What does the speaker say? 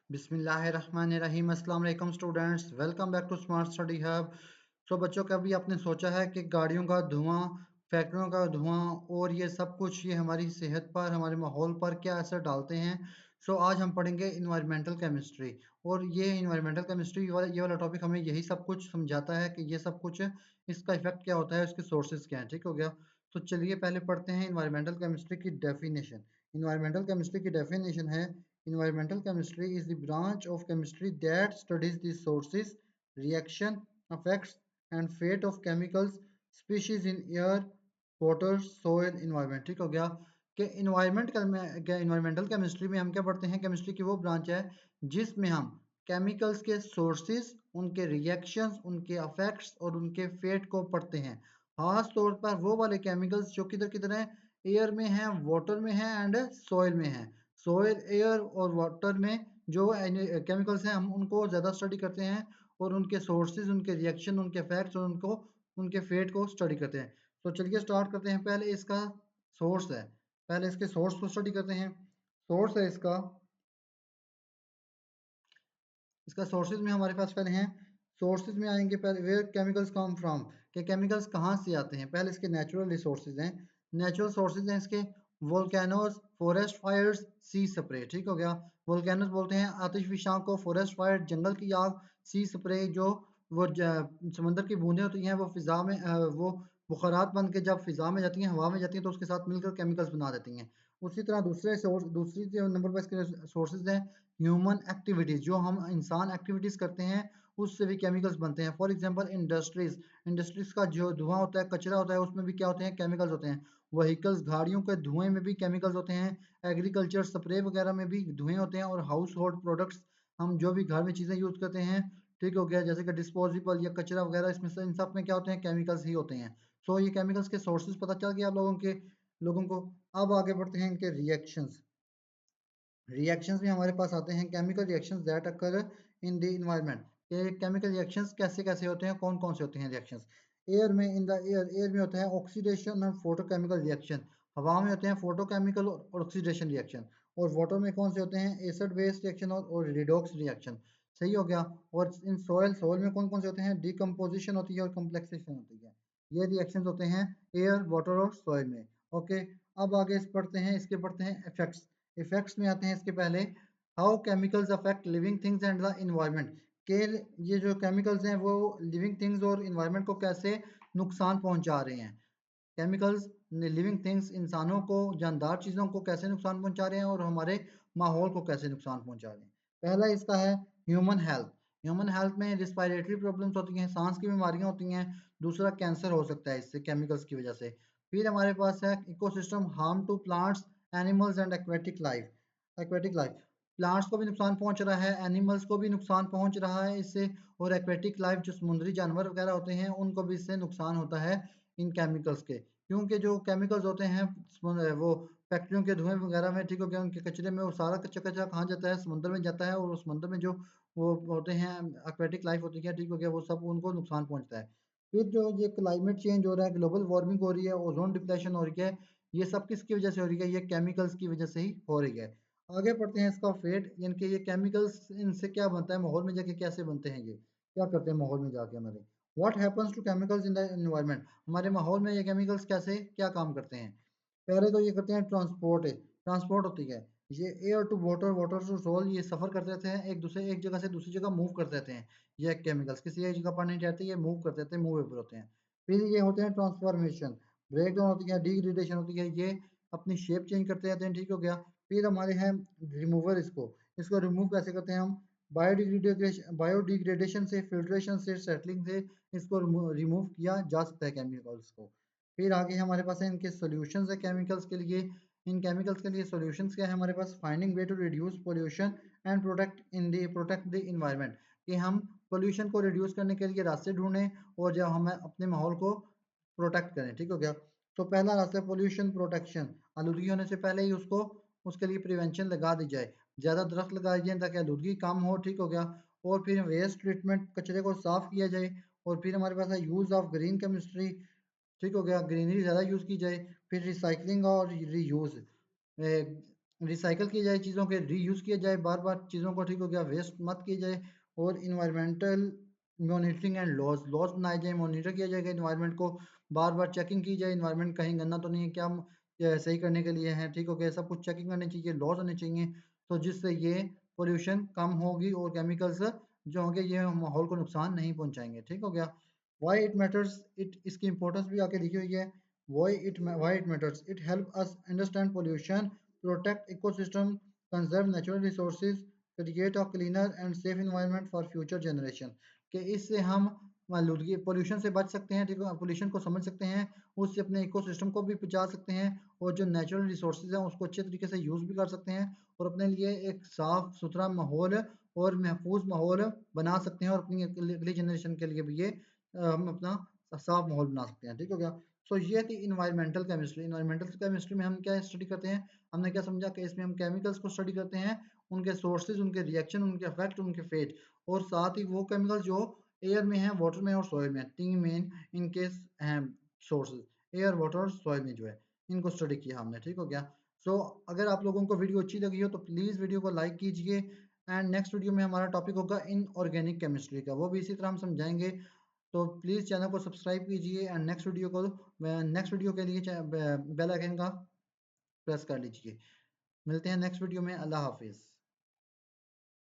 बिस्मिल्लाहिर्रहमानिर्रहीम। अस्सलाम वालेकुम students, welcome back to smart study hub. बच्चों, कभी आपने सोचा है कि गाड़ियों का धुआं, फैक्ट्रियों का धुआं और ये सब कुछ ये हमारी सेहत पर, हमारे माहौल पर क्या असर डालते हैं? आज हम पढ़ेंगे इन्वायरमेंटल केमिस्ट्री। और ये इन्वायरमेंटल केमिस्ट्री ये वाला टॉपिक हमें यही सब कुछ समझाता है कि ये सब कुछ इसका इफेक्ट क्या होता है, इसके सोर्सेज क्या हैं। ठीक हो गया? तो चलिए पहले पढ़ते हैं इन्वायरमेंटल केमिस्ट्री की डेफिनेशन। इन्वायरमेंटल केमिस्ट्री की डेफिनेशन है: environmental chemistry is the branch of chemistry that studies the sources, reaction, effects, and fate of chemicals, species in air, water, soil, environment। ठीक हो गया कि इन्वायरमेंटल केमिस्ट्री में हम क्या पढ़ते हैं? केमिस्ट्री की वो ब्रांच है जिसमें हम केमिकल्स के सोर्सेज, उनके रिएक्शंस, उनके अफेक्ट्स और उनके फेट को पढ़ते हैं। खास तौर पर वो वाले केमिकल्स जो किधर किधर हैं, एयर में हैं, वाटर में हैं एंड सॉइल में हैं। सॉइल, एयर और वाटर में जो केमिकल्स हैं हम उनको ज़्यादा स्टडी करते हैं और उनके सोर्सेज, उनके रिएक्शन, उनके फैक्ट्स और उनके फेट को स्टडी करते हैं। तो चलिए स्टार्ट करते हैं। पहले इसका सोर्स है, पहले इसके सोर्स को स्टडी करते हैं। सोर्स है इसका सोर्सेज में हमारे पास पहले हैं। सोर्सेज में आएंगे पहले, वेयर केमिकल्स कम फ्रॉम, के केमिकल्स कहाँ से आते हैं। पहले इसके नेचुरल रिसोर्सेज हैं, नेचुरल सोर्सेज हैं इसके: वोल्केनोज, फॉरेस्ट फायर्स, सी स्प्रे। ठीक हो गया? वोल्केनोज बोलते हैं आतिशफशां को, फॉरेस्ट फायर जंगल की आग, सी स्प्रे जो वो समंदर की बूंदें होती हैं वो फिजा में वो बुखारात बन के जब फिजा में जाती हैं, हवा में जाती हैं, तो उसके साथ मिलकर केमिकल्स बना देती हैं। उसी तरह दूसरी जो नंबर पर इसके सोर्सेज हैं, ह्यूमन एक्टिविटीज़, जो हम इंसान एक्टिविटीज़ करते हैं उससे भी केमिकल्स बनते हैं। फॉर एग्जांपल इंडस्ट्रीज़ का जो धुआं होता है, कचरा होता है, उसमें भी क्या होते हैं? केमिकल्स होते हैं। व्हीकल्स, गाड़ियों के धुएं में भी केमिकल्स होते हैं। एग्रीकल्चर स्प्रे वगैरह में भी धुएं होते हैं। और हाउस होल्ड प्रोडक्ट्स, हम जो भी घर में चीज़ें यूज़ करते हैं, ठीक हो गया, जैसे कि डिस्पोजेबल या कचरा वगैरह, इसमें से इन सब में क्या होते हैं? केमिकल्स ही होते हैं। ये केमिकल्स के सोर्सेज पता चल गया आप लोगों को। अब आगे बढ़ते हैं इनके रिएक्शंस। रिएक्शंस में हमारे पास आते हैं chemical reactions that occur in the environment. ये केमिकल रिएक्शंस कैसे कैसे होते हैं, कौन कौन से होते हैं रिएक्शंस? एयर में, इन द एयर में होता है ऑक्सीडेशन और फोटोकेमिकल रिएक्शन। हवा में होते हैं फोटोकेमिकल और ऑक्सीडेशन रिएक्शन। और वाटर में कौन से होते हैं? एसिड बेस रिएक्शन और रिडॉक्स रिएक्शन। सही हो गया? और इन सॉइल में कौन कौन से होते हैं? डिकम्पोजिशन होती है और कम्प्लेक्सेशन होती है। ये रिएक्शंस होते हैं एयर, वाटर और सॉइल में। ओके, अब आगे इस पढ़ते हैं, इसके पढ़ते हैं इफेक्ट्स। इफेक्ट्स में आते हैं इसके पहले, how chemicals affect living things and the environment. के ये जो केमिकल्स हैं वो लिविंग थिंग्स और इन्वायरमेंट को कैसे नुकसान पहुंचा रहे हैं। केमिकल्स लिविंग थिंग्स, इंसानों को, जानदार चीज़ों को कैसे नुकसान पहुंचा रहे हैं और हमारे माहौल को कैसे नुकसान पहुंचा रहे हैं। पहला इसका है ह्यूमन हेल्थ। ह्यूमन हेल्थ में रिस्पायरेटरी प्रॉब्लम्स होती हैं, सांस की बीमारियां होती हैं। दूसरा, कैंसर हो सकता है इससे, केमिकल्स की वजह से। फिर हमारे पास है ecosystem, harm to plants, animals and aquatic life. Plants को भी नुकसान पहुंच रहा है, एनिमल्स को भी नुकसान पहुंच रहा है इससे। और एक्वेटिक लाइफ जो समुद्री जानवर वगैरह होते हैं उनको भी इससे नुकसान होता है इन केमिकल्स के। क्योंकि जो केमिकल्स होते हैं वो फैक्ट्रियों के धुएं वगैरह में, ठीक हो गया, उनके कचरे में वो सारा कच्चा कचरा कहाँ जाता है? समुद्र में जाता है। और उस समुद्र में जो वो होते हैं एक्वेटिक लाइफ होती है, ठीक हो गया, वो सब उनको नुकसान पहुंचता है। फिर जो ये क्लाइमेट चेंज हो रहा है, ग्लोबल वार्मिंग हो रही है, ओजोन डिप्लेशन हो रही है, ये सब किसकी वजह से हो रही है? ये केमिकल्स की वजह से ही हो रही है। आगे पढ़ते हैं इसका फेट, यानी कि ये केमिकल्स इनसे क्या बनता है, माहौल में जाके कैसे बनते हैं, ये क्या करते हैं माहौल में जाके हमारे। What happens to chemicals in the environment, हमारे माहौल में ये केमिकल्स कैसे क्या काम करते हैं। पहले तो ये करते हैं ट्रांसपोर्ट होती है। ये air to water, water to soil, ये सफर करते रहते हैं, एक जगह से दूसरी जगह मूव करते रहते हैं। ये केमिकल्स किसी एक जगह पर नहीं रहते, ये मूव करते रहते हैं, मूवेबल होते हैं। फिर ये होते हैं ट्रांसफॉर्मेशन, ब्रेक डाउन होती है, डिग्रेडेशन होती है, ये अपनी शेप चेंज करते रहते हैं, ठीक हो गया। फिर हमारे हैं रिमूवर, इसको रिमूव कैसे करते हैं हम? बायोडिग्रेडेशन से, फिल्ट्रेशन से, सेटलिंग से इसको रिमूव किया जा सकता है केमिकल्स को। फिर आगे हमारे पास है इनके सॉल्यूशंस है केमिकल्स के लिए। इन केमिकल्स के लिए सॉल्यूशंस क्या है हमारे पास? Finding way to reduce pollution and protect the environment, कि हम पोल्यूशन को रिड्यूस करने के लिए रास्ते ढूंढें और जब हम अपने माहौल को प्रोटेक्ट करें, ठीक हो गया। तो पहला रास्ता है पोल्यूशन प्रोटेक्शन, आलूदगी होने से पहले ही उसके लिए प्रिवेंशन लगा दी जाए, ज़्यादा दरख्त लगाए जाए ताकि आलूदगी कम हो, ठीक हो गया। और फिर वेस्ट ट्रीटमेंट, कचरे को साफ किया जाए। और फिर हमारे पास है यूज़ ऑफ ग्रीन केमिस्ट्री, ठीक हो गया, ग्रीनरी ज़्यादा यूज़ की जाए। फिर रिसाइकलिंग और रीयूज़, रिसाइकल किया जाए चीज़ों के, रीयूज़ किया जाए बार बार चीज़ों को, ठीक हो गया, वेस्ट मत किया जाए। और environmental monitoring and laws laws बनाए जाए, मॉनिटर किया जाएगा इन्वायरमेंट को, बार बार चेकिंग की जाए इन्वायरमेंट कहीं गंदा तो नहीं है, क्या सही करने के लिए है, ठीक हो गया, सब कुछ चेकिंग करनी चाहिए, लॉज होने चाहिए, तो जिससे ये पोल्यूशन कम होगी और केमिकल्स जो होंगे ये माहौल को नुकसान नहीं पहुंचाएंगे, ठीक हो गया। वाई इट मैटर्स, इट इसकी इंपॉर्टेंस भी आके लिखी हुई है। Why it matters? It helps us understand pollution, protect ecosystem, conserve natural resources, create a cleaner and safe environment for future generation। कि इससे हम आलूदगी पोल्यूशन से बच सकते हैं, ठीक है, पोल्यूशन को समझ सकते हैं, उससे अपने इकोसिस्टम को भी बचा सकते हैं, और जो नेचुरल रिसोर्सेज हैं उसको अच्छे तरीके से यूज़ भी कर सकते हैं, और अपने लिए एक साफ सुथरा माहौल और महफूज माहौल बना सकते हैं, और अपनी अगली जनरेशन के लिए भी ये हम अपना साफ माहौल बना सकते हैं, ठीक हो गया। सो ये थी इन्वायरमेंटल केमिस्ट्री। इन्वायरमेंटल केमिस्ट्री में हम क्या स्टडी करते हैं, हमने क्या समझा कि इसमें हम केमिकल्स को स्टडी करते हैं, उनके सोर्सेज, उनके रिएक्शन, उनके इफेक्ट, उनके फेट, और साथ ही वो केमिकल्स जो एयर में है, वाटर में और सॉइल में, तीन मेन इनके हैं सोर्सेज, एयर, वाटर और सॉइल में जो है, इनको स्टडी किया हमने, ठीक हो गया। सो अगर आप लोगों को वीडियो अच्छी लगी हो तो प्लीज़ वीडियो को लाइक कीजिए, एंड नेक्स्ट वीडियो में हमारा टॉपिक होगा इन ऑर्गेनिक केमिस्ट्री का, वो भी इसी तरह हम समझाएंगे। तो प्लीज़ चैनल को सब्सक्राइब कीजिए, एंड नेक्स्ट वीडियो के लिए बेल आइकन का प्रेस कर लीजिए। मिलते हैं नेक्स्ट वीडियो में। अल्लाह हाफिज़।